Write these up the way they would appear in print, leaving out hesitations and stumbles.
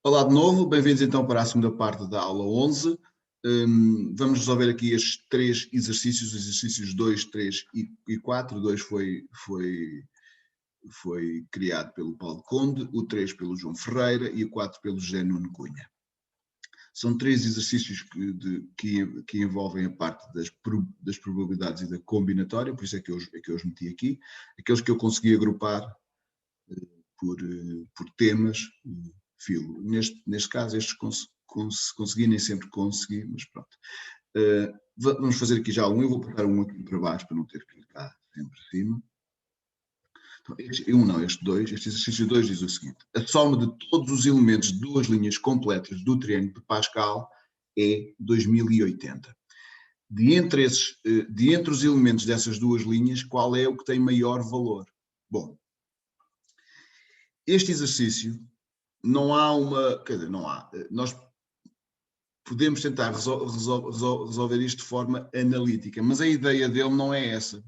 Olá de novo, bem-vindos então para a segunda parte da aula 11. Vamos resolver aqui estes três exercícios, os exercícios 2, 3 e 4. O 2 foi criado pelo Paulo Conde, o 3 pelo João Ferreira e o 4 pelo José Nuno Cunha. São três exercícios que envolvem a parte das probabilidades e da combinatória, por isso é que eu os meti aqui. Aqueles que eu consegui agrupar por temas, filo. Neste caso, estes consegui, nem sempre consegui, mas pronto. Vamos fazer aqui já um, eu vou botar um aqui para baixo para não ter que clicar sempre acima. Então, este exercício 2 diz o seguinte: a soma de todos os elementos de duas linhas completas do triângulo de Pascal é 2080. De entre os elementos dessas duas linhas, qual é o que tem maior valor? Bom, este exercício não há uma... Quer dizer, não há. Nós podemos tentar resolver isto de forma analítica, mas a ideia dele não é essa.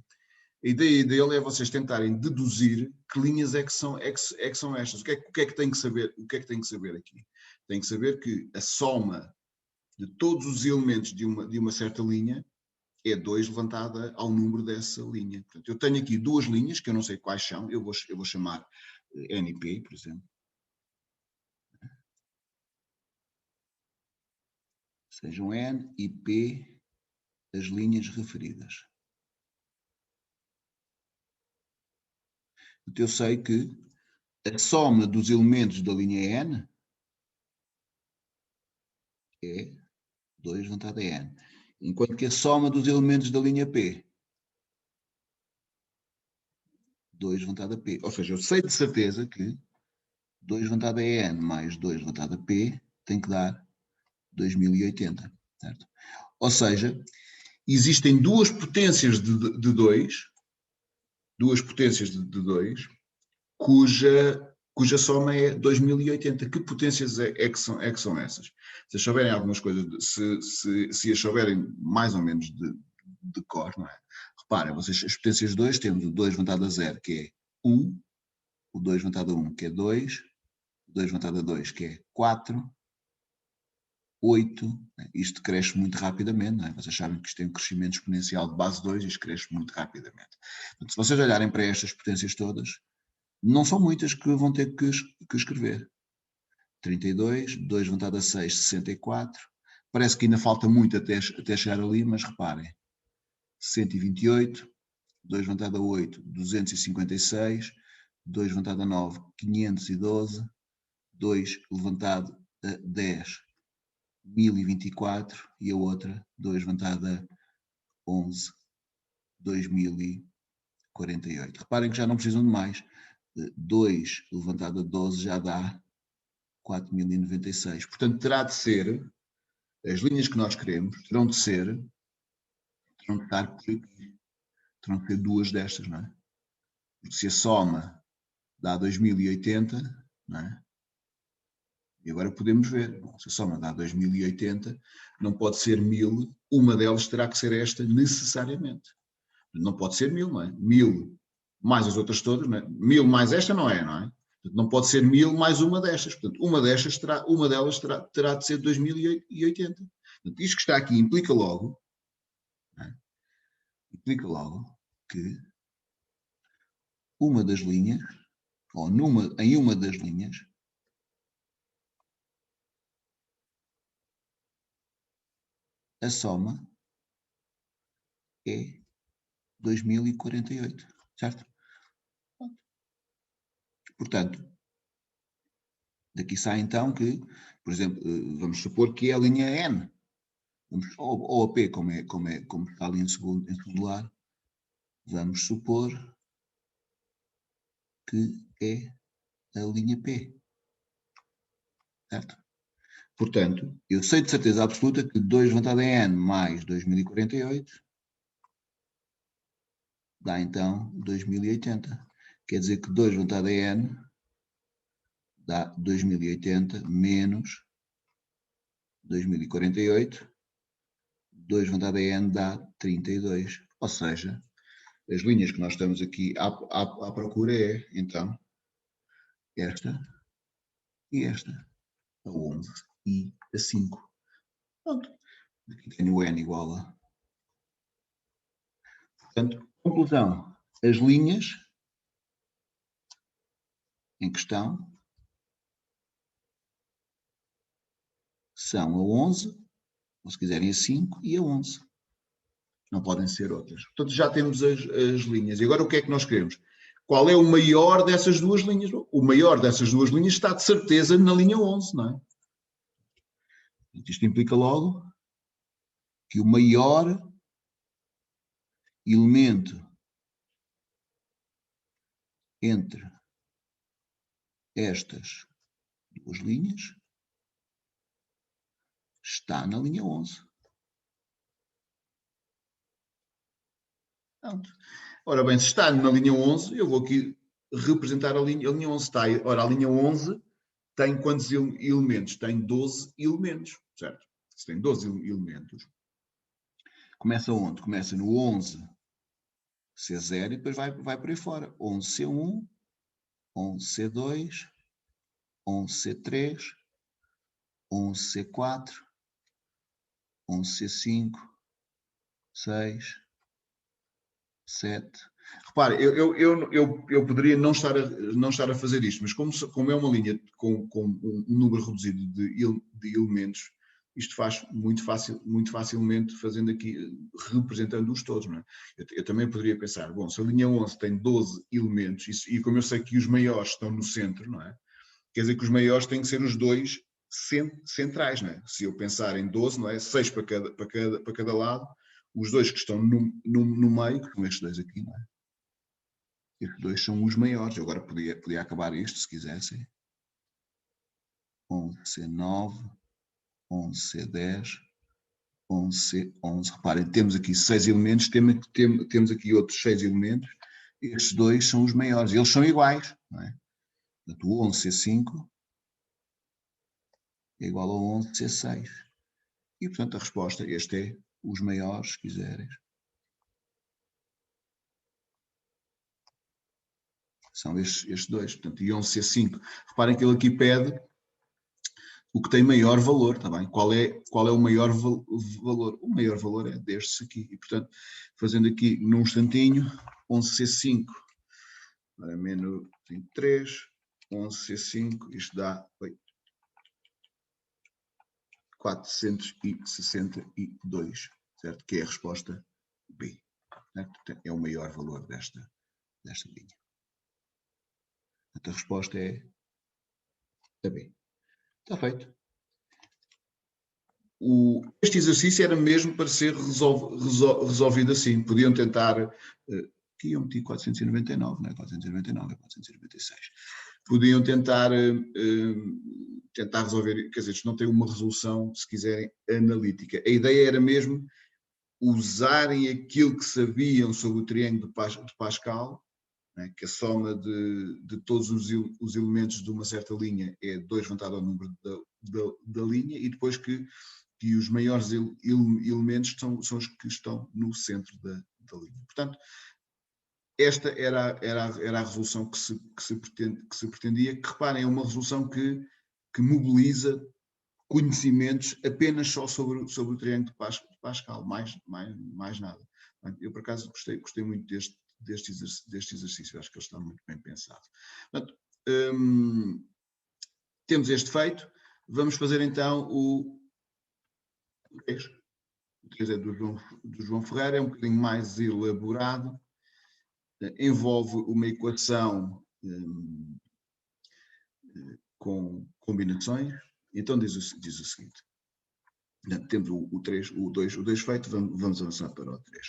A ideia dele é vocês tentarem deduzir que linhas é que são estas. O que é que tem que saber? O que é que tem que saber aqui? Tem que saber que a soma de todos os elementos de uma certa linha é 2 levantada ao número dessa linha. Portanto, eu tenho aqui duas linhas que eu não sei quais são, eu vou chamar N e P, por exemplo. Sejam N e P as linhas referidas. Então, eu sei que a soma dos elementos da linha N é 2 levantado a N. Enquanto que a soma dos elementos da linha P, 2 levantado a P. Ou seja, eu sei de certeza que 2 levantado a N mais 2 levantado a P tem que dar 2080. Certo? Ou seja, existem duas potências de 2, cuja soma é 2080. Que potências é que são essas? Se souberem algumas coisas, se as souberem mais ou menos de cor, não é? Reparem, vocês, as potências 2, temos o 2 levantado a 0, que é 1, o 2 levantado a 1, que é 2, o 2 levantado a 2, que é 4, 8, isto cresce muito rapidamente, não é? Vocês sabem que isto tem um crescimento exponencial de base 2, isto cresce muito rapidamente. Portanto, se vocês olharem para estas potências todas, não são muitas que vão ter que escrever. 32, 2 levantado a 6, 64. Parece que ainda falta muito até chegar ali, mas reparem. 128, 2 levantado a 8, 256, 2 levantado a 9, 512, 2 levantado a 10, 1024 e a outra, 2 levantado a 11, 2048. Reparem que já não precisam de mais. 2 levantado a 12 já dá 4096. Portanto, terá de ser, as linhas que nós queremos, terão de estar por aqui. Terão de ter duas destas, não é? Porque se a soma dá 2080, não é? E agora podemos ver, bom, se a soma dá 2080, não pode ser 1000, uma delas terá que ser esta necessariamente. Não pode ser 1000, não é? 1000 mais as outras todas, não é? 1000 mais esta não é? Portanto, não pode ser 1000 mais uma destas. Portanto, uma delas terá de ser 2080. Portanto, isto que está aqui implica logo, é? Implica logo que uma das linhas, ou em uma das linhas, a soma é 2048, certo? Portanto, daqui sai então que, por exemplo, vamos supor que é a linha N, ou a P, como está ali em segundo lugar, vamos supor que é a linha P, certo? Portanto, eu sei de certeza absoluta que 2 levantado a N mais 2048 dá então 2080. Quer dizer que 2 levantado a N dá 2080 menos 2048. 2 levantado a N dá 32. Ou seja, as linhas que nós estamos aqui à procura é, então, esta e esta. a 11 e a 5. Pronto. Aqui tenho o N igual a... Portanto, conclusão, as linhas em questão são a 11, ou se quiserem a 5 e a 11. Não podem ser outras. Portanto, já temos as linhas. E agora o que é que nós queremos? Qual é o maior dessas duas linhas? O maior dessas duas linhas está de certeza na linha 11, não é? Isto implica logo que o maior elemento entre estas duas linhas está na linha 11. Pronto. Ora bem, se está na linha 11, eu vou aqui representar a linha 11. Está, ora, a linha 11 tem quantos elementos? Tem 12 elementos, certo? Se tem 12 elementos, começa onde? Começa no 11 C0 e depois vai por aí fora. 11 C1, 11 C2, 11 C3, 11 C4, 11 C5, 6, 7. Repare, eu poderia não estar a fazer isto, mas como é uma linha com um número reduzido de elementos, isto faz muito facilmente fazendo aqui, representando-os todos. Não é? Eu também poderia pensar, bom, se a linha 11 tem 12 elementos, e como eu sei que os maiores estão no centro, não é? Quer dizer que os maiores têm que ser os dois centrais, não é? Se eu pensar em 12, não é? 6 para cada lado, os dois que estão no meio, que são estes dois aqui, não é? Estes dois são os maiores. Eu agora podia acabar isto, se quisessem. 11 C9, 11 C10, 11 C11. Reparem, temos aqui 6 elementos, temos aqui outros 6 elementos. Estes dois são os maiores. Eles são iguais, não é? Portanto, o 11 C5 é igual ao 11 C6. E, portanto, a resposta, este é os maiores, se quiserem. São estes dois. Portanto, e 11 C5. Reparem que ele aqui pede o que tem maior valor, está bem? Qual é o maior valor? O maior valor é destes aqui. E, portanto, fazendo aqui num instantinho, 11 C5 menos 3, 11 C5, isto dá 462, certo? Que é a resposta B. Certo? É o maior valor desta linha. Portanto, a resposta é a B. Está feito. Este exercício era mesmo para ser resolvido assim. Podiam tentar... Aqui eu meti 499, não é? 499 é 496. Podiam tentar resolver... Quer dizer, isto não tem uma resolução, se quiserem, analítica. A ideia era mesmo usarem aquilo que sabiam sobre o triângulo de Pascal, né, que a soma de todos os elementos de uma certa linha é 2 levantado ao número da linha, e depois que os maiores elementos são os que estão no centro da linha. Portanto, esta era a resolução que se pretendia, que reparem, é uma resolução que mobiliza conhecimentos apenas só sobre o triângulo de Pascal, mais nada. Eu, por acaso, gostei muito deste exercício, acho que ele está muito bem pensado. Portanto, temos este feito, vamos fazer então o 3. O 3 é do João Ferreira, é um bocadinho mais elaborado, envolve uma equação com combinações. Então diz o seguinte, temos o 3, o 2 feito, vamos avançar para o 3.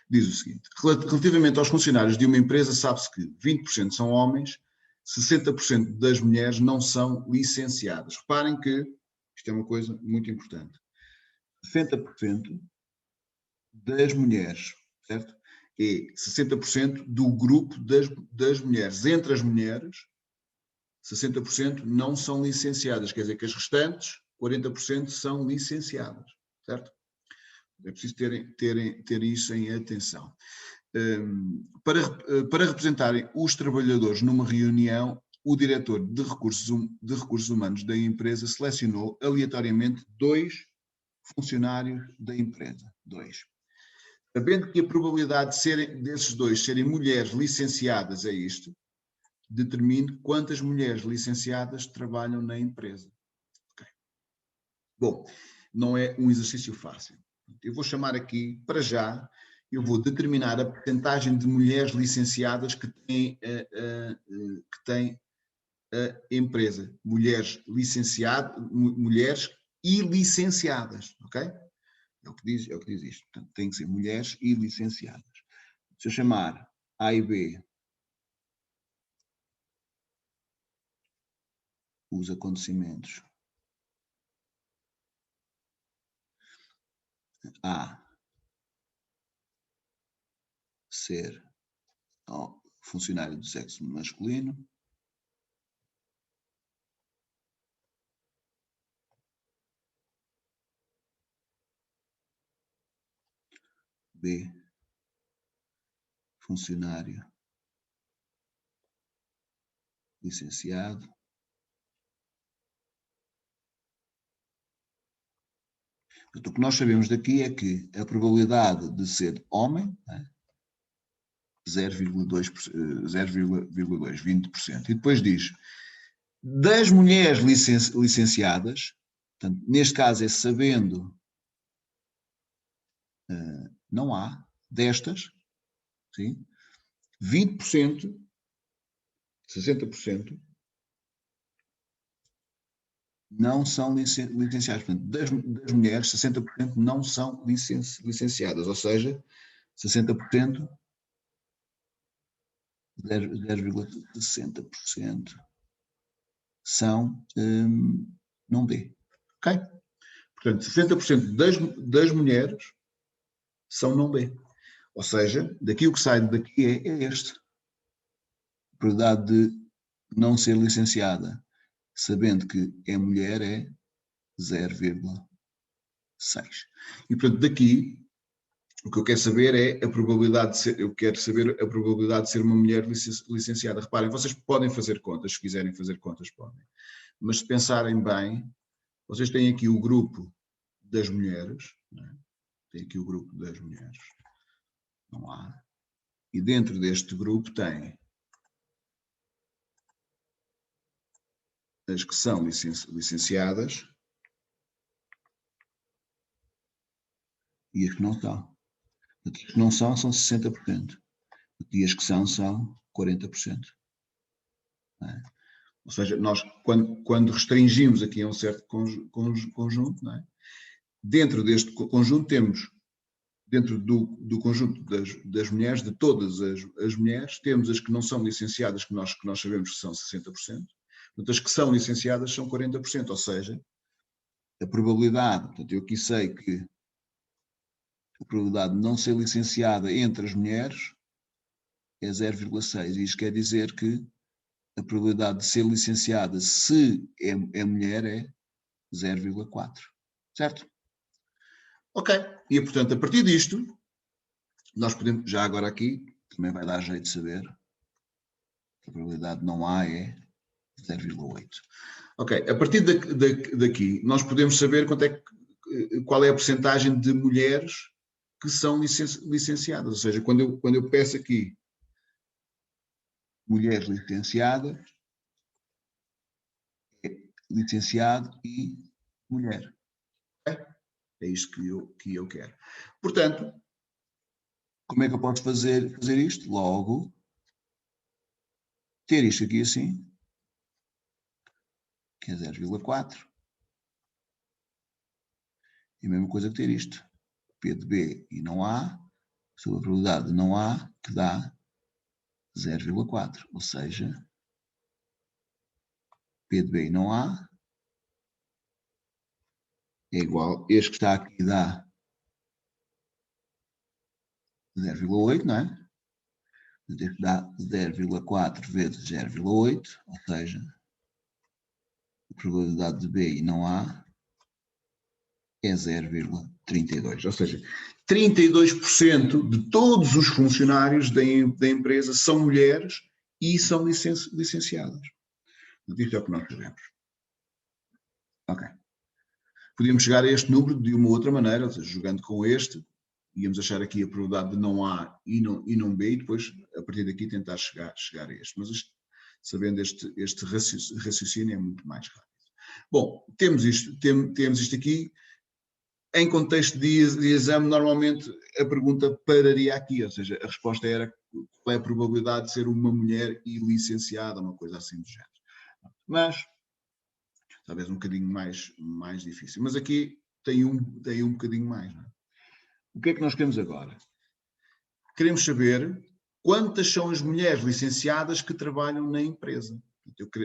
Diz o seguinte, relativamente aos funcionários de uma empresa, sabe-se que 20% são homens, 60% das mulheres não são licenciadas. Reparem que isto é uma coisa muito importante. 60% das mulheres, certo? É 60% do grupo das mulheres. Entre as mulheres, 60% não são licenciadas, quer dizer que as restantes, 40% são licenciadas, certo? É preciso ter isso em atenção. Para representarem os trabalhadores numa reunião, o diretor de recursos humanos da empresa selecionou aleatoriamente 2 funcionários da empresa. 2. Sabendo que a probabilidade desses 2 serem mulheres licenciadas é isto, determine quantas mulheres licenciadas trabalham na empresa. Okay. Bom, não é um exercício fácil. Eu vou chamar aqui, para já, eu vou determinar a percentagem de mulheres licenciadas que tem a empresa. Mulheres licenciadas, mulheres e licenciadas, ok? É o que diz isto. Portanto, tem que ser mulheres e licenciadas. Se eu chamar A e B os acontecimentos A ser funcionário do sexo masculino, B, funcionário licenciado, o que nós sabemos daqui é que a probabilidade de ser homem, né, 0,2, 20%. E depois diz, das mulheres licenciadas, portanto, neste caso é sabendo, não há, destas, sim, 20%, 60%, não são licenciadas. Portanto, das mulheres, 60% não são licenciadas, ou seja, 60%, 0,60% são não B. Ok? Portanto, 60% das mulheres são não B. Ou seja, daqui o que sai daqui é este. A probabilidade de não ser licenciada, sabendo que é mulher, é 0,6. E, portanto, daqui, o que eu quero saber é a probabilidade de ser, uma mulher licenciada. Reparem, vocês podem fazer contas, se quiserem fazer contas, podem. Mas se pensarem bem, vocês têm aqui o grupo das mulheres, né? Tem aqui o grupo das mulheres, não há. E dentro deste grupo tem as que são licenciadas e as que não são. As que não são 60%. E as que são 40%. Não é? Ou seja, nós, quando restringimos aqui a um certo conjunto, não é? Dentro deste conjunto temos, dentro do conjunto das mulheres, de todas as mulheres, temos as que não são licenciadas, que nós sabemos que são 60%, portanto, as que são licenciadas são 40%, ou seja, a probabilidade, portanto, eu aqui sei que a probabilidade de não ser licenciada entre as mulheres é 0,6, e isto quer dizer que a probabilidade de ser licenciada se é mulher é 0,4, certo? Ok, e portanto, a partir disto, nós podemos, já agora aqui, também vai dar jeito de saber, que a probabilidade não há é 0,8. Ok, a partir daqui, nós podemos saber qual é a percentagem de mulheres que são licenciadas, ou seja, quando eu peço aqui mulheres licenciadas, é licenciado e mulher. Okay? É isto que eu quero. Portanto, como é que eu posso fazer isto? Logo, ter isto aqui assim, que é 0,4. E a mesma coisa que ter isto. P de B e não há, sobre a probabilidade de não há, que dá 0,4. Ou seja, P de B e não há é igual, este que está aqui dá 0,8, não é? Este dá 0,4 vezes 0,8, ou seja, a probabilidade de B e não há é 0,32. Ou seja, 32% de todos os funcionários da empresa são mulheres e são licenciadas. Isto é o que nós sabemos. Ok. Podíamos chegar a este número de uma outra maneira, ou seja, jogando com este, íamos achar aqui a probabilidade de não A e não B, e depois, a partir daqui, tentar chegar a este. Mas sabendo este raciocínio é muito mais rápido. Bom, temos isto aqui. Em contexto de exame, normalmente a pergunta pararia aqui, ou seja, a resposta era qual é a probabilidade de ser uma mulher e licenciada, uma coisa assim do género. Mas, talvez um bocadinho mais difícil. Mas aqui tem um bocadinho mais. Não é? O que é que nós queremos agora? Queremos saber quantas são as mulheres licenciadas que trabalham na empresa.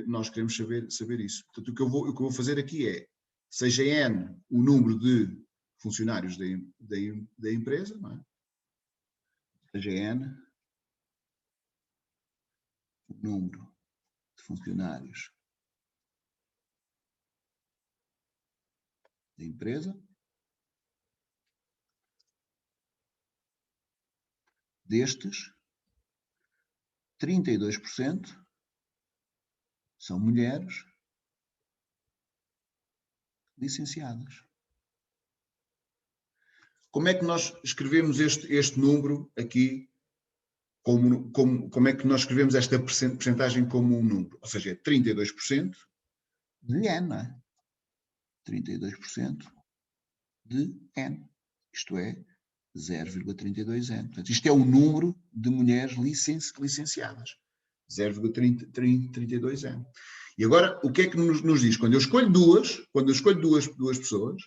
Nós queremos saber isso. Portanto, o que eu vou fazer aqui é, seja N o número de funcionários da empresa, não é? Seja N o número de funcionários da empresa, destes, 32% são mulheres licenciadas. Como é que nós escrevemos este número aqui? Como é que nós escrevemos esta percentagem como um número? Ou seja, é 32% de N, não é? 32% de N. Isto é 0,32N. Portanto, isto é o número de mulheres licenciadas. 0,32N. E agora, o que é que nos diz? Quando eu escolho duas pessoas,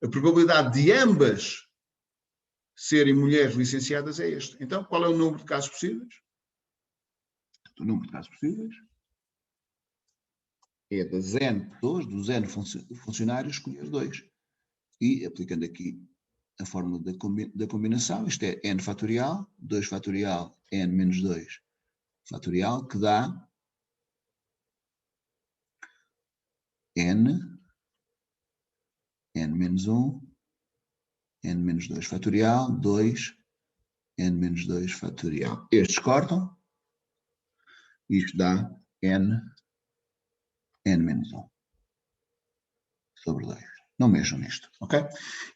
a probabilidade de ambas serem mulheres licenciadas é este. Então, qual é o número de casos possíveis? O número de casos possíveis é das N pessoas, dos N funcionários, escolher 2. E, aplicando aqui a fórmula da combinação, isto é N fatorial, 2 fatorial, N menos 2 fatorial, que dá N menos 1, N menos 2 fatorial, 2, N menos 2 fatorial. Estes cortam, isto dá N menos 1 sobre 2. Não mexam nisto, ok?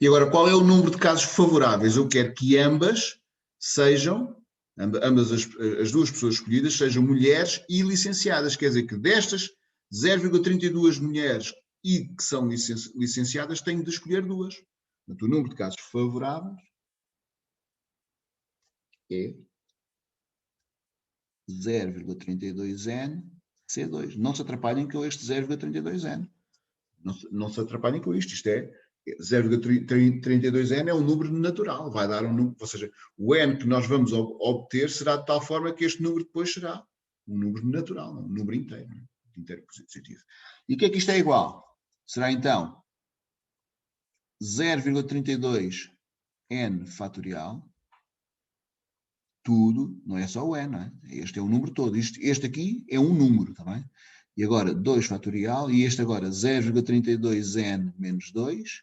E agora, qual é o número de casos favoráveis? Eu quero que ambas sejam, ambas as duas pessoas escolhidas, sejam mulheres e licenciadas. Quer dizer que destas 0,32 mulheres e que são licenciadas, tenho de escolher 2. Portanto, o número de casos favoráveis é 0,32N C2. Não se atrapalhem com este 0,32N. Não se atrapalhem com isto. Isto é 0,32N é um número natural. Vai dar um número, ou seja, o N que nós vamos obter será de tal forma que este número depois será um número natural, um número inteiro positivo. E o que é que isto é igual? Será então 0,32N fatorial, tudo, não é só o N, não é? Este é o número todo. Este aqui é um número, está bem? E agora 2 fatorial, e este agora 0,32N menos 2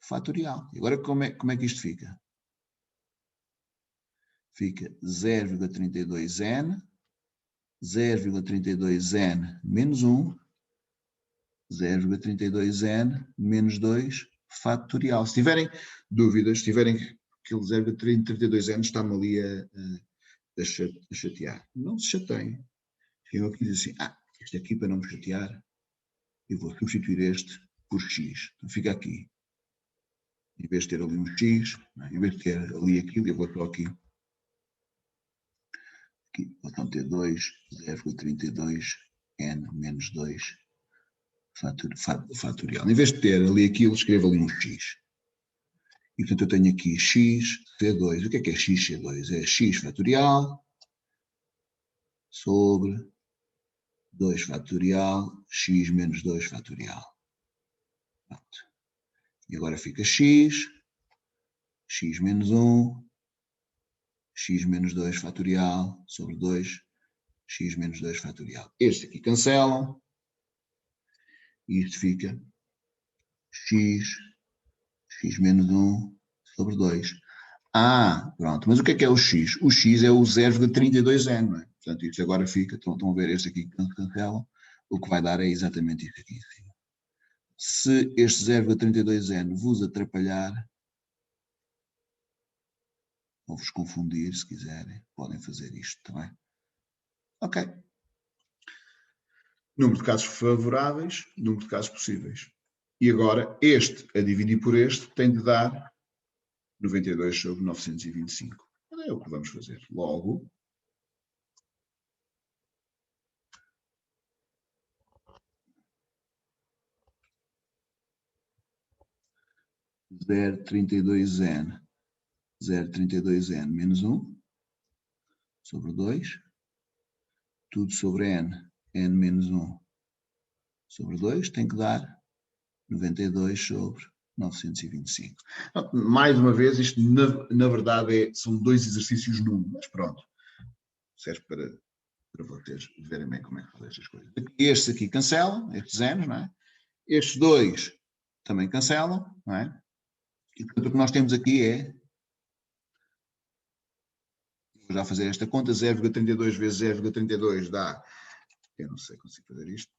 fatorial. E agora como é que isto fica? Fica 0,32N, 0,32N menos 1, 0,32N menos 2 fatorial. Se tiverem dúvidas, se tiverem aquele 0,32N está-me ali a chatear. Não se chateiem. Eu aqui diz assim, este aqui para não me chatear, eu vou substituir este por X. Então fica aqui. Em vez de ter ali um X, em vez de ter ali aquilo, eu vou só aqui. Aqui, vou então ter 2, 0,32N menos 2 fatorial. Em vez de ter ali aquilo, escrevo ali um X. E portanto eu tenho aqui X, C2. O que é X, C2? É X fatorial sobre 2 fatorial, X menos 2 fatorial. Pronto. E agora fica X menos 1, X menos 2 fatorial sobre 2, X menos 2 fatorial. Este aqui cancelam. E isto fica X menos 1 sobre 2. Pronto. Mas o que é o X? O X é o 0,32N, não é? Portanto, isto agora fica, estão a ver este aqui que cancelam. o que vai dar é exatamente isto aqui em cima. Se este 0,32n vos atrapalhar, ou vos confundir, se quiserem, podem fazer isto também. Ok. Número de casos favoráveis, número de casos possíveis. E agora, este a dividir por este tem de dar 92 sobre 925. É o que vamos fazer. Logo, zero 32n menos 1 sobre 2, tudo sobre n menos 1 sobre 2, tem que dar 92 sobre 925. Mais uma vez, isto na verdade são dois exercícios num, mas pronto, serve para vocês verem bem como é que fazer estas coisas. Estes aqui cancelam, estes zeros, não é? Estes dois também cancelam, não é? E portanto o que nós temos aqui é, vou já fazer esta conta, 0,32 vezes 0,32 dá, eu não sei, consigo fazer isto,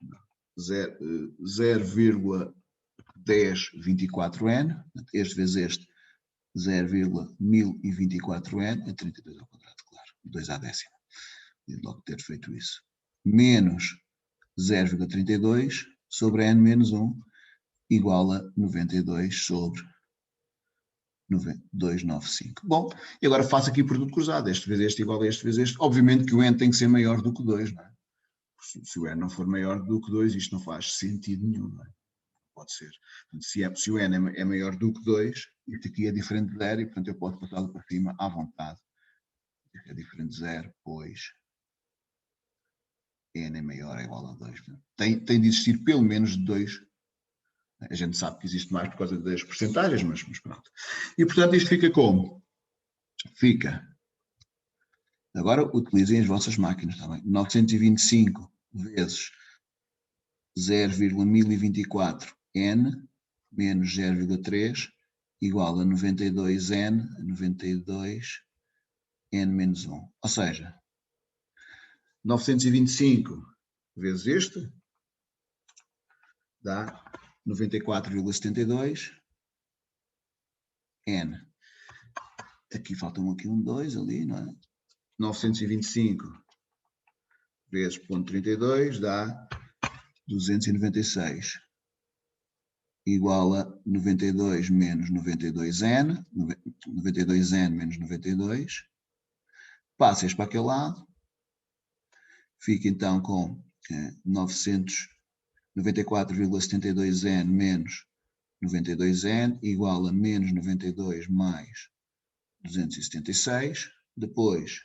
0,1024n, este vezes este, 0,1024n, é 32 ao quadrado, claro, 2 à décima, de logo ter feito isso, menos 0,32 sobre n menos 1, igual a 92 sobre 295. Bom, e agora faço aqui o produto cruzado, este vezes este igual a este vezes este. Obviamente que o n tem que ser maior do que 2, não é? Se o n não for maior do que 2, isto não faz sentido nenhum, não é? Pode ser. Portanto, se o n é maior do que 2, isto aqui é diferente de 0 e, portanto, eu posso passá-lo para cima à vontade. Isto é diferente de 0, pois n é maior ou igual a 2. Tem de existir pelo menos 2. A gente sabe que existe mais por causa das percentagens, mas pronto. E, portanto, isto fica como? Fica. Agora utilizem as vossas máquinas, está bem? 925 vezes 0,1024n menos 0,3 igual a 92n, 92n menos 1. Ou seja, 925 vezes este dá 94,72 n. Aqui faltam aqui um 2 ali, não é? 925 vezes 0,32 dá 296 igual a 92 menos 92n, 92n menos 92, passa este para aquele lado, fica então com 994,72n menos 92n igual a menos 92 mais 276, depois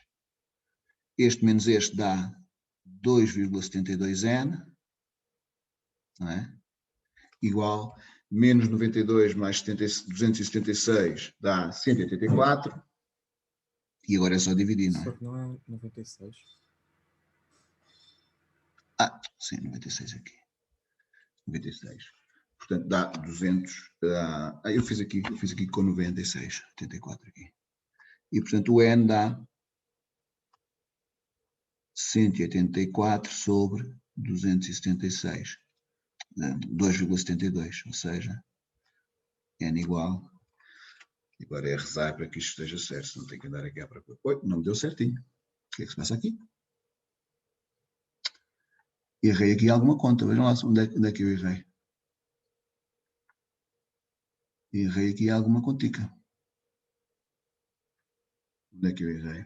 este menos este dá 2,72n, não é? Igual menos 92 mais 276 dá 184, e agora é só dividir, não é? Só que não é 96. Ah, sim, 96 aqui. 96. Portanto, dá 200. Eu fiz aqui com 96, 84 aqui. E, portanto, o N dá 184 sobre 276. 2,72, ou seja, N igual. Agora é rezar para que isto esteja certo, não tem que andar aqui à procura. Oi, não me deu certinho. O que é que se passa aqui? Errei aqui alguma conta, vejam lá onde é que eu errei. Errei aqui alguma contica. Onde é que eu errei?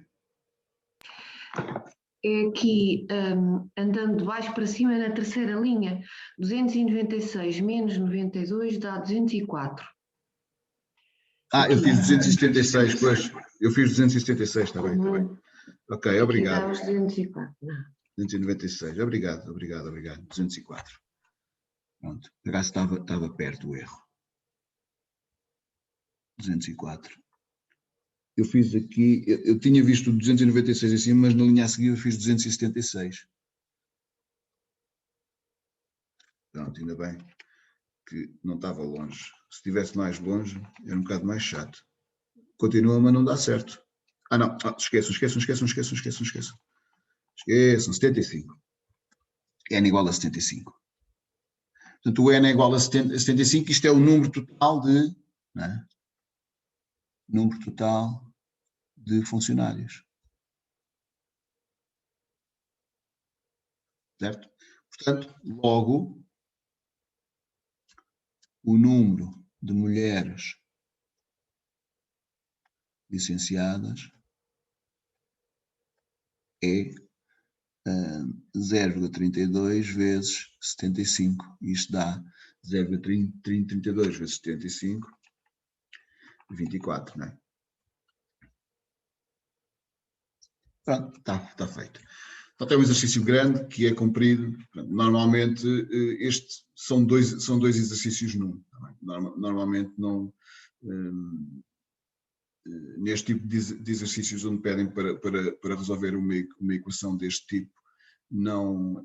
É aqui, andando de baixo para cima, na terceira linha, 296 menos 92 dá 204. Eu fiz 276, pois. Eu fiz 276, está bem, está bem. Ok, obrigado. Aqui dá os 204. 296, obrigado. 204. Pronto, por acaso estava perto o erro. 204. Eu fiz aqui, eu tinha visto 296 em cima, mas na linha a seguir eu fiz 276. Pronto, ainda bem que não estava longe. Se estivesse mais longe, era um bocado mais chato. Continua, mas não dá certo. Não, esqueçam. Esqueçam, 75. n igual a 75. Portanto, o n é igual a 75, isto é o número total de, não é? Número total de funcionários. Certo? Portanto, logo, o número de mulheres licenciadas é 0,32 vezes 75. Isto dá 0,32 vezes 75, 24, não é? Pronto, está feito. Então tem um exercício grande que é cumprido. Normalmente são dois exercícios num. Normalmente não... neste tipo de exercícios onde pedem para resolver uma equação deste tipo,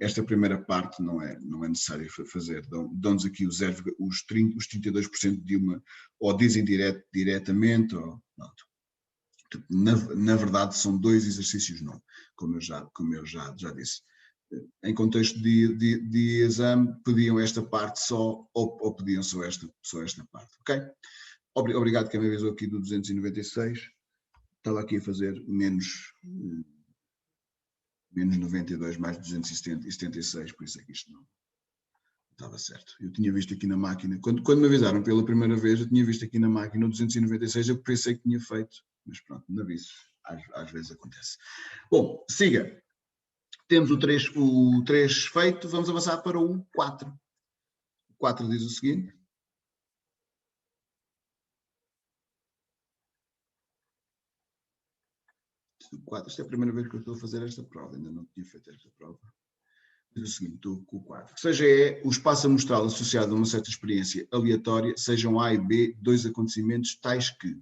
esta primeira parte não é necessário fazer. Dão-nos aqui os 32% de uma, ou dizem diretamente, ou não. Na verdade são dois exercícios não, como eu já disse. Em contexto de exame, pediam esta parte só, ou pediam só esta parte, ok? Obrigado quem me avisou aqui do 296. Estava aqui a fazer menos 92 mais 276, por isso é que isto não estava certo. Eu tinha visto aqui na máquina, quando me avisaram pela primeira vez, eu tinha visto aqui na máquina o 296, eu pensei que tinha feito, mas pronto, não aviso, às vezes acontece. Bom, siga. Temos o 3 feito, vamos avançar para o 4. O 4 diz o seguinte. Esta é a primeira vez que eu estou a fazer esta prova, ainda não tinha feito esta prova. Diz o seguinte, estou com o 4. Que seja o espaço amostral associado a uma certa experiência aleatória, sejam A e B dois acontecimentos tais que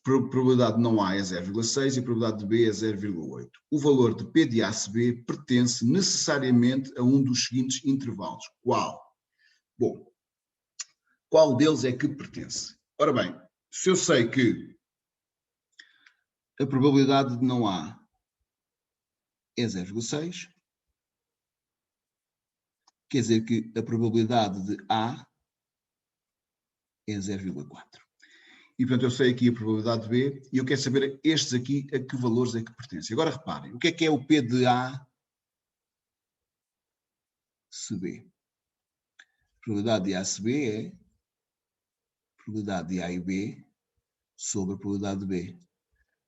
probabilidade de não A é 0,6 e a probabilidade de B é 0,8. O valor de P de A se B pertence necessariamente a um dos seguintes intervalos. Qual? Bom, qual deles é que pertence? Ora bem, se eu sei que a probabilidade de não A é 0,6, quer dizer que a probabilidade de A é 0,4. E, portanto, eu sei aqui a probabilidade de B e eu quero saber estes aqui a que valores é que pertencem. Agora, reparem, o que é o P de A se B? A probabilidade de A se B é a probabilidade de A e B sobre a probabilidade de B.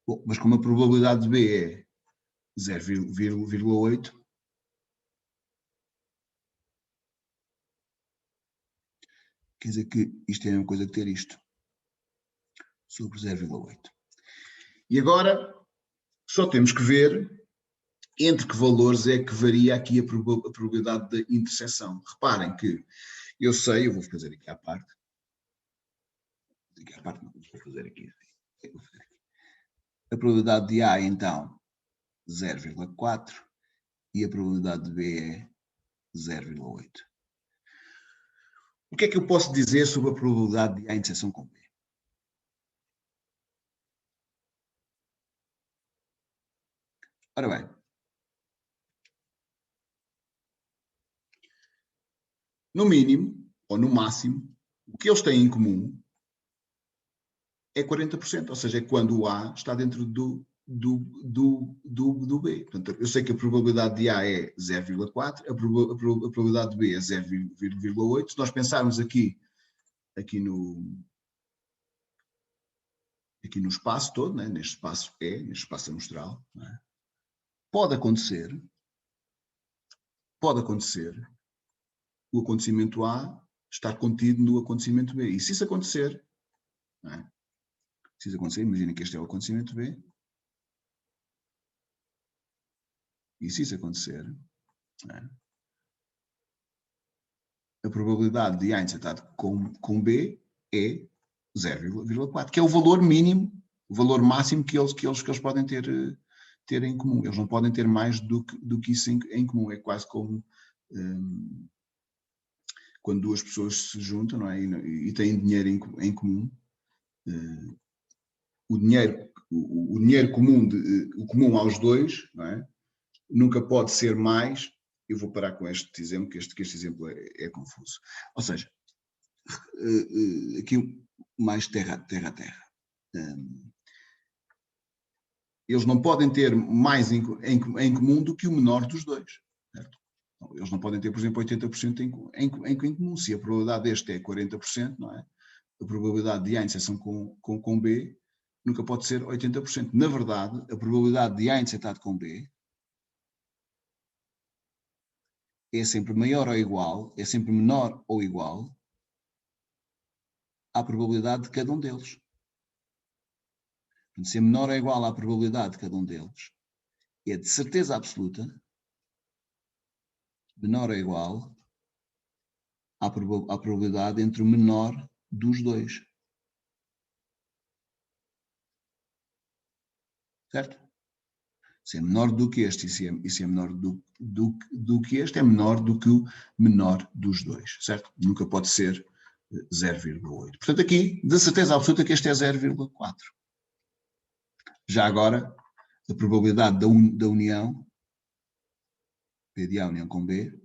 Bom, mas como a probabilidade de B é 0,8, quer dizer que isto é a mesma coisa que ter isto, sobre 0,8. E agora só temos que ver entre que valores é que varia aqui a probabilidade de interseção. Reparem que eu sei, eu vou fazer aqui à parte. Vou fazer aqui. A probabilidade de A é então 0,4 e a probabilidade de B é 0,8. O que é que eu posso dizer sobre a probabilidade de A interseção com B? Ora bem, no mínimo, ou no máximo, o que eles têm em comum é 40%, ou seja, é quando o A está dentro do B. Portanto, eu sei que a probabilidade de A é 0,4, a probabilidade de B é 0,8. Se nós pensarmos aqui no espaço todo, né, neste espaço E, neste espaço amostral, né, pode acontecer o acontecimento A estar contido no acontecimento B. E se isso acontecer, né, imaginem que este é o acontecimento B, e se isso acontecer, né, a probabilidade de A intersetado com B é 0,4, que é o valor mínimo, o valor máximo que eles podem ter em comum. Eles não podem ter mais do que isso em comum. É quase como quando duas pessoas se juntam, não é? E têm dinheiro em comum. O dinheiro comum, o comum aos dois, não é? nunca pode ser mais. Eu vou parar com este exemplo, que este exemplo é confuso. Ou seja, aqui mais terra a terra. Eles não podem ter mais em comum do que o menor dos dois. Certo? Eles não podem ter, por exemplo, 80% em comum. Se a probabilidade deste é 40%, não é? A probabilidade de A interseção com B nunca pode ser 80%. Na verdade, a probabilidade de A intersetado com B é sempre maior ou igual, é sempre menor ou igual à probabilidade de cada um deles. Se é menor ou igual à probabilidade de cada um deles, é de certeza absoluta menor ou igual à probabilidade entre o menor dos dois. Certo? Se é menor do que este e se é menor do que este, é menor do que o menor dos dois. Certo? Nunca pode ser 0,8. Portanto, aqui, de certeza absoluta que este é 0,4. Já agora, a probabilidade da união, P de A união com B,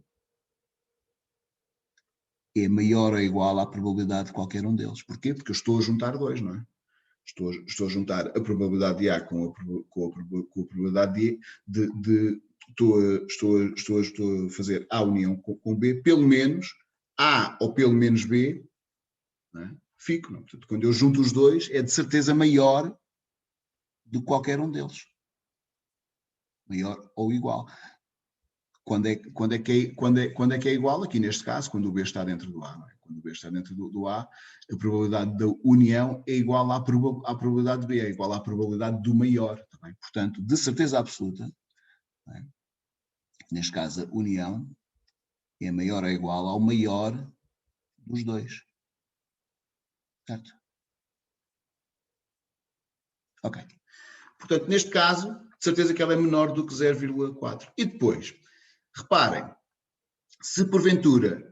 é maior ou igual à probabilidade de qualquer um deles. Porquê? Porque eu estou a juntar dois, não é? Estou a juntar a probabilidade de A com a probabilidade de estou a fazer A união com B, pelo menos A ou pelo menos B, não é? Fico. Não? Portanto, quando eu junto os dois, é de certeza maior do que qualquer um deles. Maior ou igual. Quando é que é igual? Aqui neste caso, quando o B está dentro do A. Não é? Quando o B está dentro do A, a probabilidade da união é igual à probabilidade de B, é igual à probabilidade do maior. Também. Portanto, de certeza absoluta, não é? Neste caso, a união é maior ou igual ao maior dos dois. Certo? Ok. Portanto, neste caso, de certeza que ela é menor do que 0,4. E depois, reparem, se porventura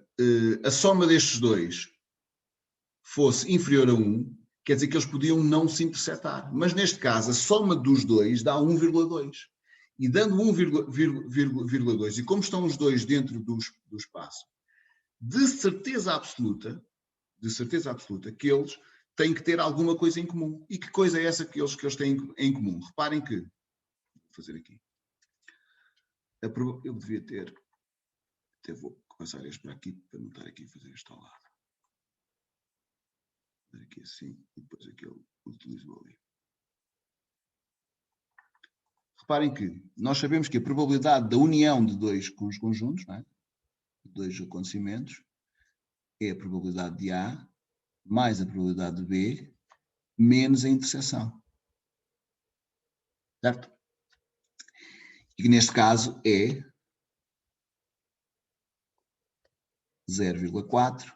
a soma destes dois fosse inferior a 1, quer dizer que eles podiam não se intersetar. Mas neste caso, a soma dos dois dá 1,2. E dando 1,2, e como estão os dois dentro do espaço, de certeza absoluta que eles têm que ter alguma coisa em comum. E que coisa é essa que eles têm em comum? Reparem que, vou fazer aqui, eu devia ter, até vou passar este para aqui, para não estar aqui a fazer este ao lado. Aqui assim, e depois aqui eu utilizo ali. Reparem que nós sabemos que a probabilidade da união de dois conjuntos, não é? De dois acontecimentos, é a probabilidade de A mais a probabilidade de B menos a interseção. Certo? E neste caso é 0,4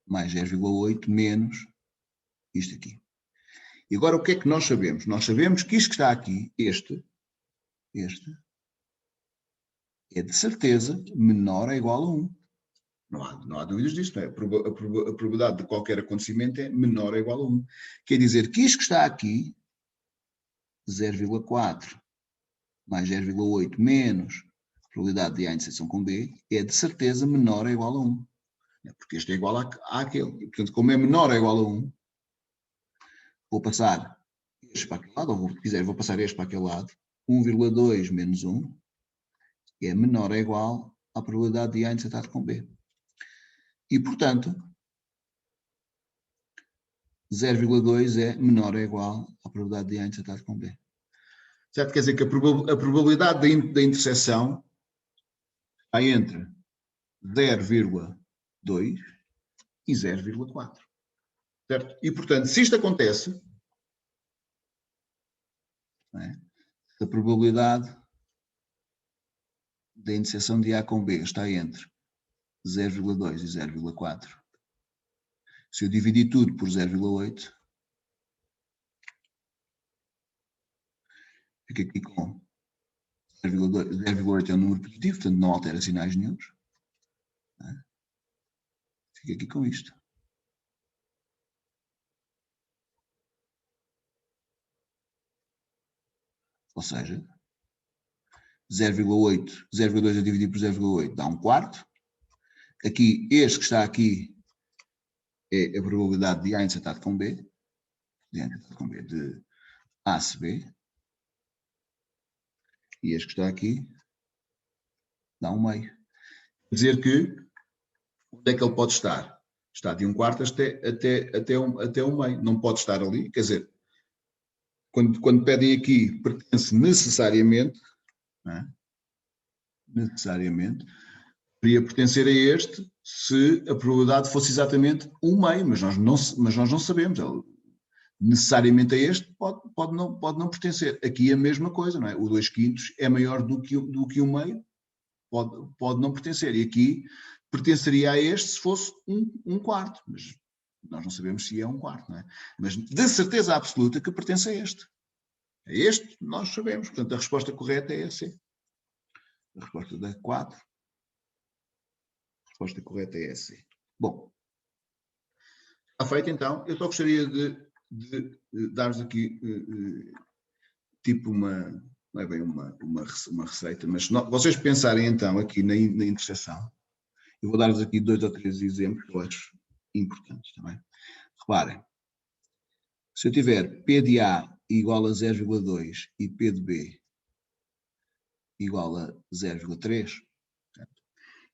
mais 0,8 menos isto aqui. E agora o que é que nós sabemos? Nós sabemos que isto que está aqui, este, é de certeza menor ou igual a 1. Não há dúvidas disso, não é? A probabilidade de qualquer acontecimento é menor ou igual a 1. Quer dizer que isto que está aqui, 0,4 mais 0,8 menos a probabilidade de A interseção com B, é de certeza menor ou igual a 1. Porque este é igual àquele. E, portanto, como é menor ou igual a 1, vou passar este para aquele lado, ou se quiser, vou passar este para aquele lado. 1,2 menos 1 é menor ou igual à probabilidade de A intersetado com B. E, portanto, 0,2 é menor ou igual à probabilidade de A intersetado com B. Certo? Quer dizer que a probabilidade da interseção está entre 0,2 e 0,4. Certo? E, portanto, se isto acontece, não é? A probabilidade da interseção de A com B está entre 0,2 e 0,4. Se eu dividir tudo por 0,8, fica aqui com 0,8 é um número positivo, portanto não altera sinais nenhums. Né? Fica aqui com isto. Ou seja, 0,8, 0,2 a dividir por 0,8 dá 1/4. Aqui, este que está aqui é a probabilidade de A interceptado com B, de A se B. E este que está aqui dá 1/2. Quer dizer que, onde é que ele pode estar? Está de 1/4 até 1/2. Não pode estar ali. Quer dizer, quando pedem aqui, pertence necessariamente, não é? Necessariamente, poderia pertencer a este se a probabilidade fosse exatamente 1/2, mas nós não sabemos. Necessariamente a este pode não pertencer. Aqui é a mesma coisa, não é? O 2/5 é maior do que 1/2, pode não pertencer. E aqui pertenceria a este se fosse 1/4, mas nós não sabemos se é 1/4, não é? Mas de certeza absoluta que pertence a este. A este nós sabemos, portanto a resposta correta é a C. A resposta da 4. A resposta correta é a C. Bom, está feito então. Eu só gostaria de dar-vos aqui tipo não é bem uma receita, mas vocês pensarem então aqui na interseção, eu vou dar-vos aqui 2 ou 3 exemplos que eu acho importantes também. Reparem, se eu tiver P de A igual a 0,2 e P de B igual a 0,3,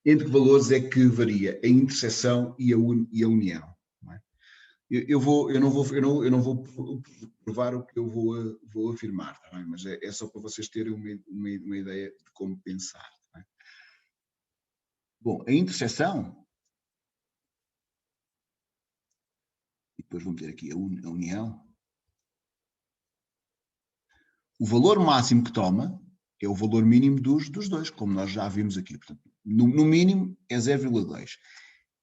entre que valores é que varia a interseção e a união? Não é? Eu não vou provar o que eu vou afirmar, tá bem? Mas é só para vocês terem uma ideia de como pensar. Tá bem? Bom, a interseção, e depois vamos ter aqui a união, o valor máximo que toma é o valor mínimo dos dois, como nós já vimos aqui. Portanto, no mínimo é 0,2,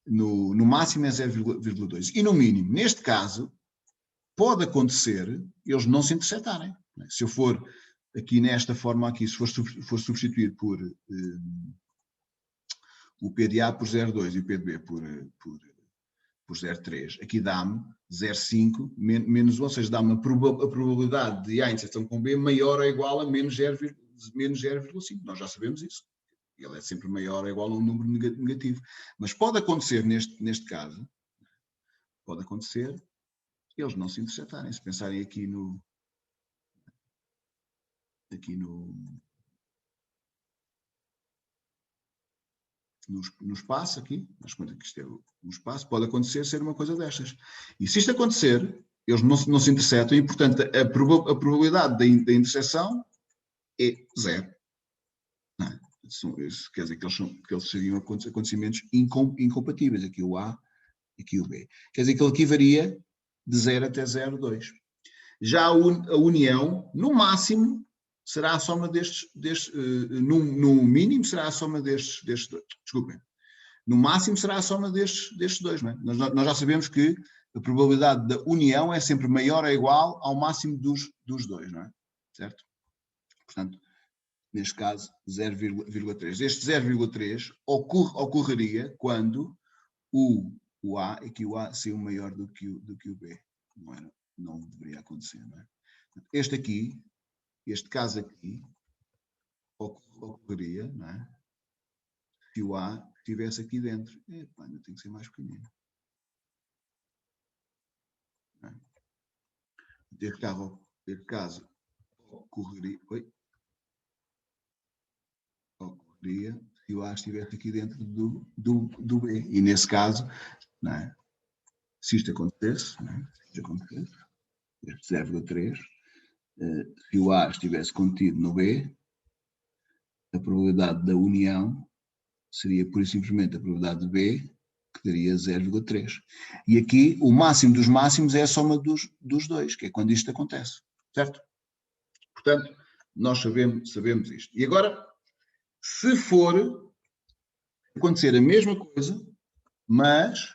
no máximo é 0,2 e no mínimo, neste caso, pode acontecer eles não se interceptarem. Se eu for aqui nesta forma aqui, se for substituir por o P de A por 0,2 e o P de B por 0,3, aqui dá-me 0,5 menos 1, ou seja, dá-me a probabilidade de A interseção com B maior ou igual a menos 0,5. Nós já sabemos isso. Ele é sempre maior ou igual a um número negativo. Mas pode acontecer, neste caso, pode acontecer eles não se interceptarem. Se pensarem aqui no espaço aqui, mas quando isto é um espaço, pode acontecer ser uma coisa destas. E se isto acontecer, eles não se interceptam e, portanto, a probabilidade da interseção é 0. Não é? Isso quer dizer que eles seriam acontecimentos incompatíveis, aqui o A, aqui o B. Quer dizer que ele aqui varia de 0 até 0,2. Já a união, no máximo, será a soma no mínimo será a soma destes dois. Desculpem. No máximo será a soma destes dois. Não é? Nós já sabemos que a probabilidade da união é sempre maior ou igual ao máximo dos dois, não é? Certo? Portanto, neste caso, 0,3. Este 0,3 ocorreria quando o A, aqui o A seria maior do que o B. Não deveria acontecer, não é? Este caso aqui, ocorreria, não é? Se o A estivesse aqui dentro. Ainda tem que ser mais pequenino. É? Este caso ocorreria se o A estivesse aqui dentro do B. E nesse caso, não é? Se isto acontecesse, não é? Este 0,3, se o A estivesse contido no B, a probabilidade da união seria pura e simplesmente a probabilidade de B, que daria 0,3. E aqui o máximo dos máximos é a soma dos dois, que é quando isto acontece, certo? Portanto, nós sabemos isto. E agora, se for acontecer a mesma coisa, mas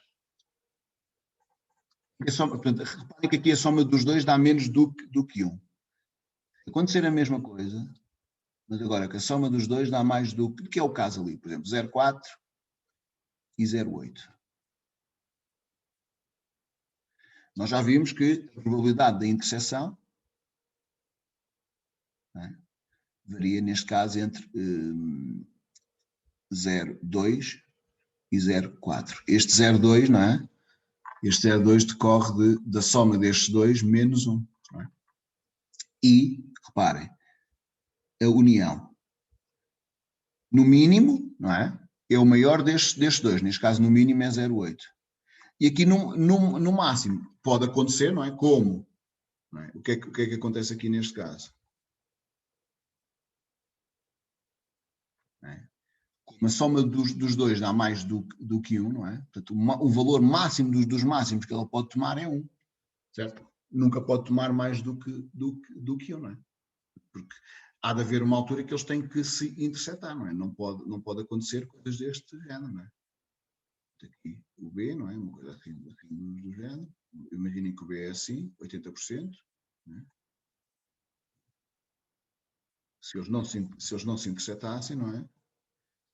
portanto, reparem que aqui a soma dos dois dá menos do que 1. Se acontecer a mesma coisa, mas agora que a soma dos dois dá mais do que é o caso ali, por exemplo, 0,4 e 0,8. Nós já vimos que a probabilidade da interseção, não é? varia neste caso entre 0,2 e 0,4. Este 0,2, não é? Este 0,2 decorre da soma destes dois menos 1. Não é? E, reparem, a união, no mínimo, não é? É o maior destes dois, neste caso no mínimo é 0,8. E aqui no máximo pode acontecer, não é? Como? Não é? O que é que acontece aqui neste caso? Não é? Como a soma dos dois dá mais do que 1, não é? Portanto, o valor máximo dos máximos que ela pode tomar é 1, certo? Nunca pode tomar mais do que 1, não é? Porque há de haver uma altura que eles têm que se interceptar, não é? Não pode acontecer coisas deste género, não é? Aqui o B, não é? Uma coisa assim do género. Imaginem que o B é assim, 80%. Não é? Se eles não se interceptassem, não é?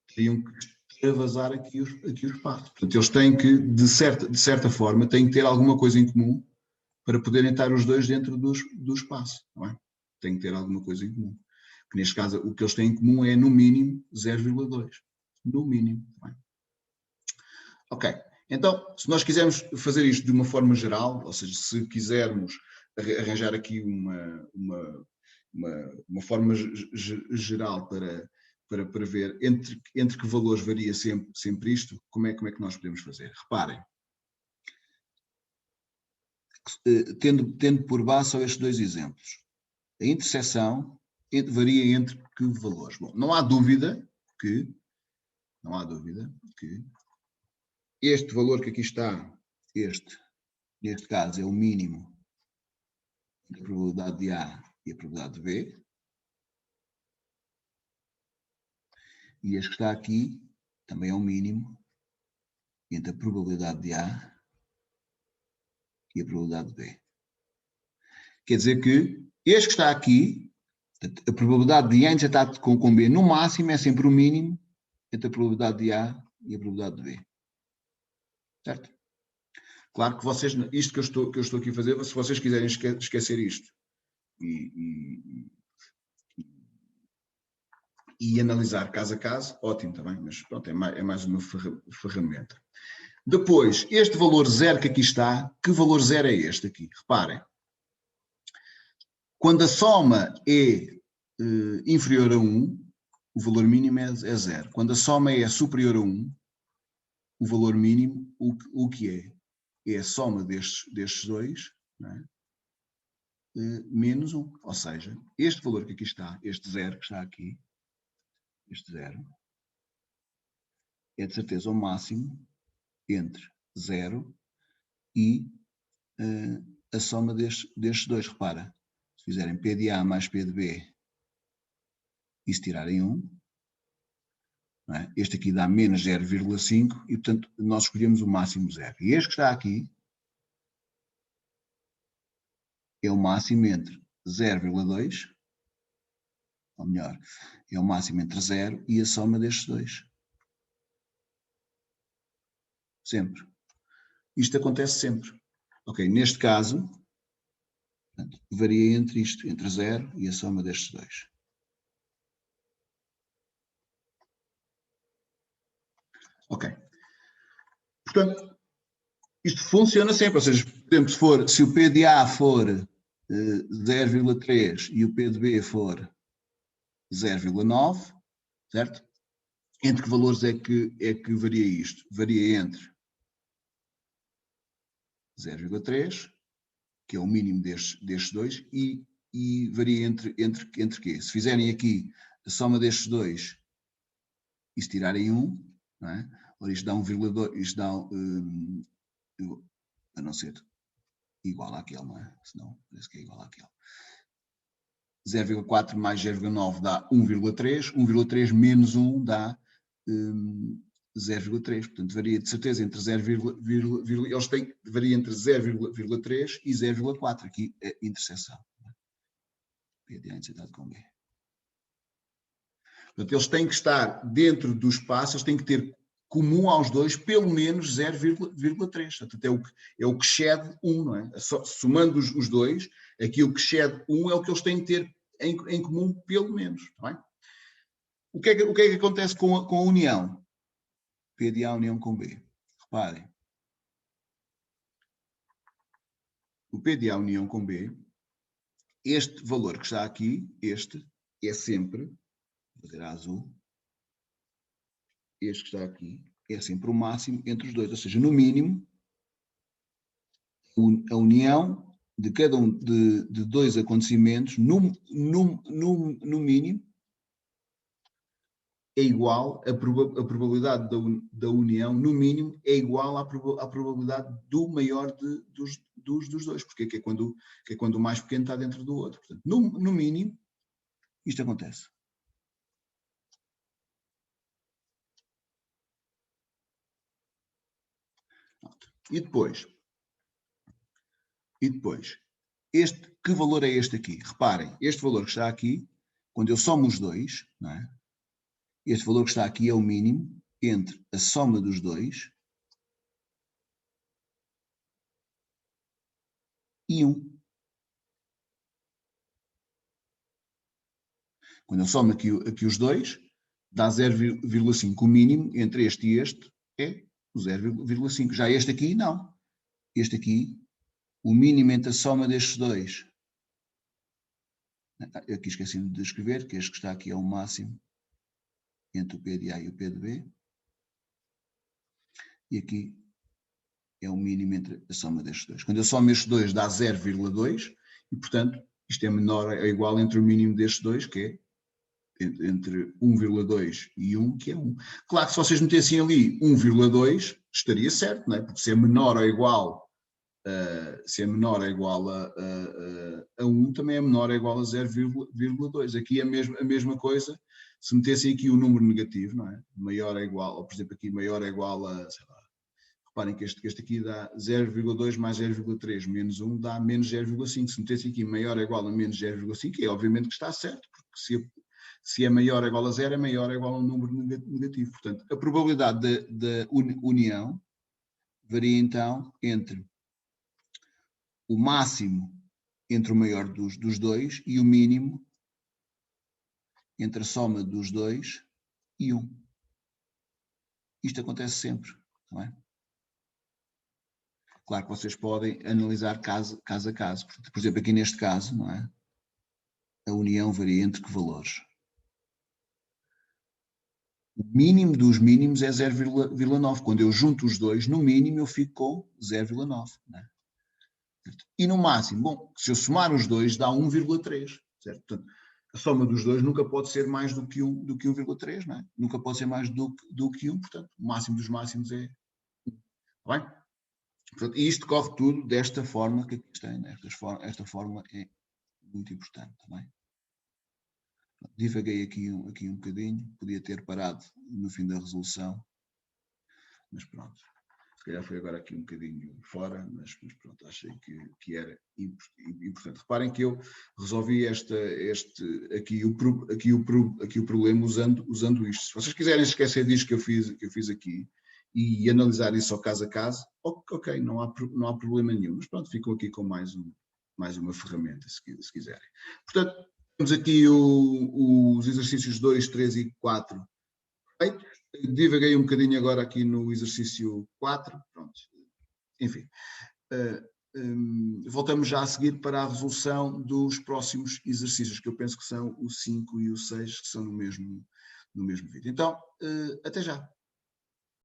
Teriam que extravasar aqui o espaço. Portanto, eles têm que, de certa forma, têm que ter alguma coisa em comum para poderem estar os dois dentro do espaço, não é? Têm que ter alguma coisa em comum. Que neste caso, o que eles têm em comum é, no mínimo, 0,2. No mínimo. Não é? Ok. Então, se nós quisermos fazer isto de uma forma geral, ou seja, se quisermos arranjar aqui uma forma geral para ver entre que valores varia sempre isto, como é que nós podemos fazer? Reparem, tendo por base só estes dois exemplos, a interseção varia entre que valores? Bom, não há dúvida que este valor que aqui está, neste caso é o mínimo da probabilidade de A e a probabilidade de B. E este que está aqui também é o mínimo entre a probabilidade de A e a probabilidade de B. Quer dizer que este que está aqui, a probabilidade de A intersetar com B no máximo é sempre o mínimo entre a probabilidade de A e a probabilidade de B. Certo? Claro que vocês, isto que eu estou aqui a fazer, se vocês quiserem esquecer isto e analisar caso a caso, ótimo também, mas pronto, é mais uma ferramenta. Depois, este valor zero que aqui está, que valor zero é este aqui? Reparem, quando a soma é inferior a 1, o valor mínimo é 0. Quando a soma é superior a 1, o valor mínimo, o que é? É a soma destes dois, não é? Menos 1. Ou seja, este valor que aqui está, este 0 que está aqui, este 0, é de certeza o máximo entre 0 e a soma destes dois. Repara, se fizerem P de A mais P de B e se tirarem 1, não é? Este aqui dá menos 0,5 e, portanto, nós escolhemos o máximo 0. E este que está aqui é o máximo entre 0,2, ou melhor, é o máximo entre 0 e a soma destes dois. Sempre. Isto acontece sempre. Ok, neste caso, portanto, varia entre isto, entre 0 e a soma destes dois. Ok. Portanto, isto funciona sempre, ou seja, por exemplo, se o P de A for 0,3 e o P de B for 0,9, certo? Entre que valores é que varia isto? Varia entre 0,3, que é o mínimo destes dois, e varia entre quê? Se fizerem aqui a soma destes dois e se tirarem 1, não é? Ora, isto dá 1,2, isto dá, a não ser igual àquele, não é? Senão parece que é igual àquele. 0,4 mais 0,9 dá 1,3, 1,3 menos 1 dá 0,3, portanto varia de certeza entre 0,3 e 0,4, aqui é interseção. P de A intersetado com B. Portanto, eles têm que estar dentro do espaço, eles têm que ter comum aos dois pelo menos 0,3. Portanto, é o que excede 1, não é? Somando os dois, aquilo que excede 1 é o que eles têm que ter em comum, pelo menos. Tá bem? O que é que acontece com a união? P de A união com B. Reparem. O P de A união com B, este valor que está aqui, este, é sempre, vou fazer a azul, este que está aqui, é sempre o máximo entre os dois. Ou seja, no mínimo, a união de cada um de dois acontecimentos, no mínimo, é igual, a probabilidade da união, no mínimo, é igual à probabilidade do maior dos dois, porque é quando o mais pequeno está dentro do outro. Portanto, no mínimo, isto acontece. E depois, que valor é este aqui? Reparem, este valor que está aqui, quando eu somo os dois, não é? Este valor que está aqui é o mínimo entre a soma dos dois e 1. Quando eu somo aqui os dois, dá 0,5. O mínimo entre este e este é o 0,5. Já este aqui, não. Este aqui, o mínimo entre a soma destes dois. Aqui esqueci-me de escrever que este que está aqui é o máximo entre o P de A e o P de B. E aqui é o mínimo entre a soma destes dois. Quando eu somo estes dois, dá 0,2. E, portanto, isto é menor ou igual entre o mínimo destes dois, que é entre 1,2 e 1, que é 1. Claro que se vocês metessem ali 1,2, estaria certo, não é? Porque se é menor ou igual a 1, também é menor ou igual a 0,2. Aqui é a mesma coisa, se metessem aqui o número negativo, não é? Maior ou igual, ou por exemplo aqui maior ou igual a, sei lá, reparem que este aqui dá 0,2 mais 0,3 menos 1 dá menos 0,5. Se metessem aqui maior ou igual a menos 0,5, é obviamente que está certo, porque se é maior ou igual a 0, é maior ou igual a um número negativo. Portanto, a probabilidade da união varia então entre o máximo entre o maior dos dois e o mínimo entre a soma dos dois e 1. Isto acontece sempre, não é? Claro que vocês podem analisar caso a caso. Por exemplo, aqui neste caso, não é? A união varia entre que valores? O mínimo dos mínimos é 0,9. Quando eu junto os dois, no mínimo eu fico com 0,9. É? E no máximo, bom, se eu somar os dois dá 1,3. Certo? Portanto, a soma dos dois nunca pode ser mais do que 1,3, não é? Nunca pode ser mais do que 1, portanto, o máximo dos máximos é 1. Está bem? Portanto, e isto corre tudo desta forma que aqui está. Né? Esta forma é muito importante também. Divaguei aqui um bocadinho, podia ter parado no fim da resolução, mas pronto, se calhar foi agora aqui um bocadinho fora, mas pronto, achei que era importante. Reparem que eu resolvi aqui o problema usando isto. Se vocês quiserem esquecer disto que eu fiz aqui e analisar isso ao caso a caso, ok, não há problema nenhum, mas pronto, ficam aqui com mais uma ferramenta, se quiserem. Portanto, temos aqui os exercícios 2, 3 e 4 feitos. Divaguei um bocadinho agora aqui no exercício 4. Pronto. Enfim. Voltamos já a seguir para a resolução dos próximos exercícios, que eu penso que são o 5 e o 6, que são no mesmo vídeo. Então, até já.